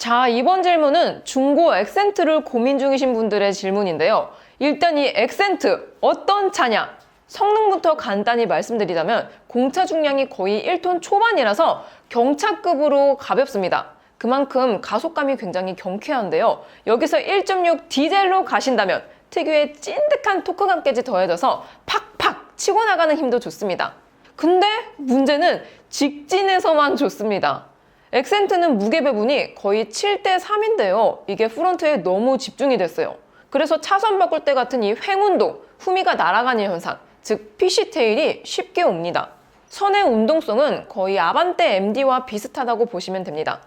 자, 이번 질문은 중고 액센트를 고민 중이신 분들의 질문인데요. 일단 이 액센트 어떤 차냐? 성능부터 간단히 말씀드리자면 공차 중량이 거의 1톤 초반이라서 경차급으로 가볍습니다. 그만큼 가속감이 굉장히 경쾌한데요. 여기서 1.6 디젤로 가신다면 특유의 찐득한 토크감까지 더해져서 팍팍 치고 나가는 힘도 좋습니다. 근데 문제는 직진에서만 좋습니다. 액센트는 무게 배분이 거의 7대3인데요. 이게 프론트에 너무 집중이 됐어요. 그래서 차선 바꿀 때 같은 이 횡운동, 후미가 날아가는 현상, 즉 피쉬테일이 쉽게 옵니다. 선의 운동성은 거의 아반떼 MD와 비슷하다고 보시면 됩니다.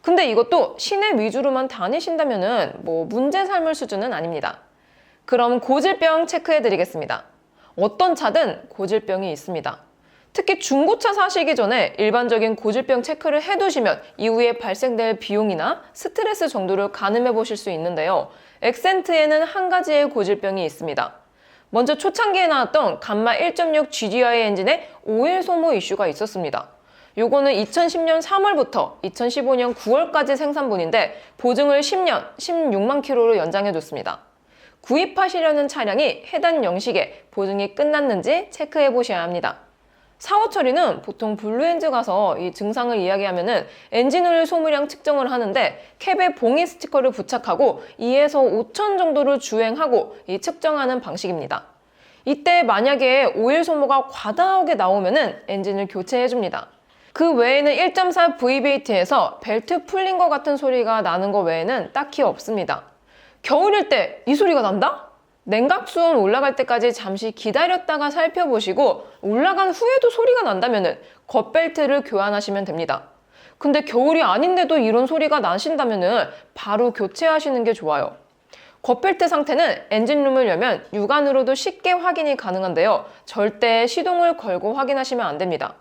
근데 이것도 시내 위주로만 다니신다면은 문제 삼을 수준은 아닙니다. 그럼 고질병 체크해 드리겠습니다. 어떤 차든 고질병이 있습니다. 특히 중고차 사시기 전에 일반적인 고질병 체크를 해두시면 이후에 발생될 비용이나 스트레스 정도를 가늠해 보실 수 있는데요. 액센트에는 한 가지의 고질병이 있습니다. 먼저 초창기에 나왔던 감마 1.6 GDI 엔진의 오일 소모 이슈가 있었습니다. 요거는 2010년 3월부터 2015년 9월까지 생산분인데 보증을 10년, 16만 킬로로 연장해줬습니다. 구입하시려는 차량이 해당 영식에 보증이 끝났는지 체크해 보셔야 합니다. 사후 처리는 보통 블루엔즈 가서 이 증상을 이야기하면은 엔진오일 소모량 측정을 하는데 캡에 봉이 스티커를 부착하고 2에서 5천 정도를 주행하고 이 측정하는 방식입니다. 이때 만약에 오일 소모가 과다하게 나오면은 엔진을 교체해 줍니다. 그 외에는 1.4 VB8에서 벨트 풀린 것 같은 소리가 나는 것 외에는 딱히 없습니다. 겨울일 때 이 소리가 난다? 냉각 수온 올라갈 때까지 잠시 기다렸다가 살펴보시고 올라간 후에도 소리가 난다면 겉벨트를 교환하시면 됩니다. 근데 겨울이 아닌데도 이런 소리가 나신다면 바로 교체하시는 게 좋아요. 겉벨트 상태는 엔진룸을 열면 육안으로도 쉽게 확인이 가능한데요. 절대 시동을 걸고 확인하시면 안 됩니다.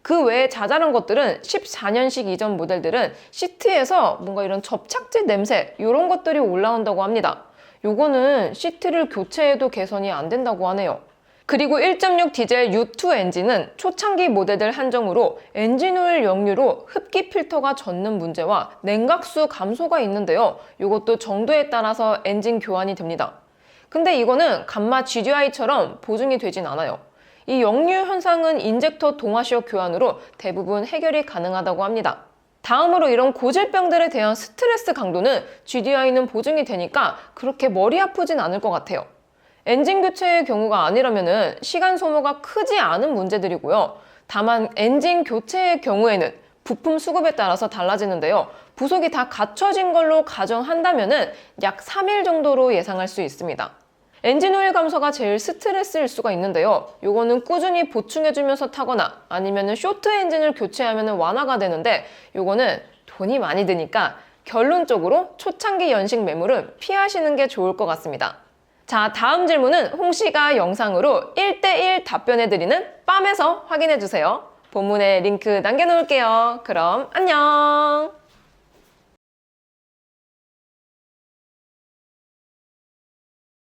그 외에 자잘한 것들은 14년식 이전 모델들은 시트에서 뭔가 이런 접착제 냄새 이런 것들이 올라온다고 합니다. 요거는 시트를 교체해도 개선이 안 된다고 하네요. 그리고 1.6 디젤 U2 엔진은 초창기 모델들 한정으로 엔진오일 역류로 흡기 필터가 젖는 문제와 냉각수 감소가 있는데요. 이것도 정도에 따라서 엔진 교환이 됩니다. 근데 이거는 감마 GDI처럼 보증이 되진 않아요. 이 역류 현상은 인젝터 동화시어 교환으로 대부분 해결이 가능하다고 합니다. 다음으로 이런 고질병들에 대한 스트레스 강도는 GDI는 보증이 되니까 그렇게 머리 아프진 않을 것 같아요. 엔진 교체의 경우가 아니라면 시간 소모가 크지 않은 문제들이고요. 다만 엔진 교체의 경우에는 부품 수급에 따라서 달라지는데요. 부속이 다 갖춰진 걸로 가정한다면 약 3일 정도로 예상할 수 있습니다. 엔진오일 감소가 제일 스트레스일 수가 있는데요. 요거는 꾸준히 보충해주면서 타거나 아니면 쇼트 엔진을 교체하면 완화가 되는데 요거는 돈이 많이 드니까 결론적으로 초창기 연식 매물은 피하시는 게 좋을 것 같습니다. 자, 다음 질문은 홍씨가 영상으로 1대1 답변해드리는 빰에서 확인해주세요. 본문에 링크 남겨놓을게요. 그럼 안녕!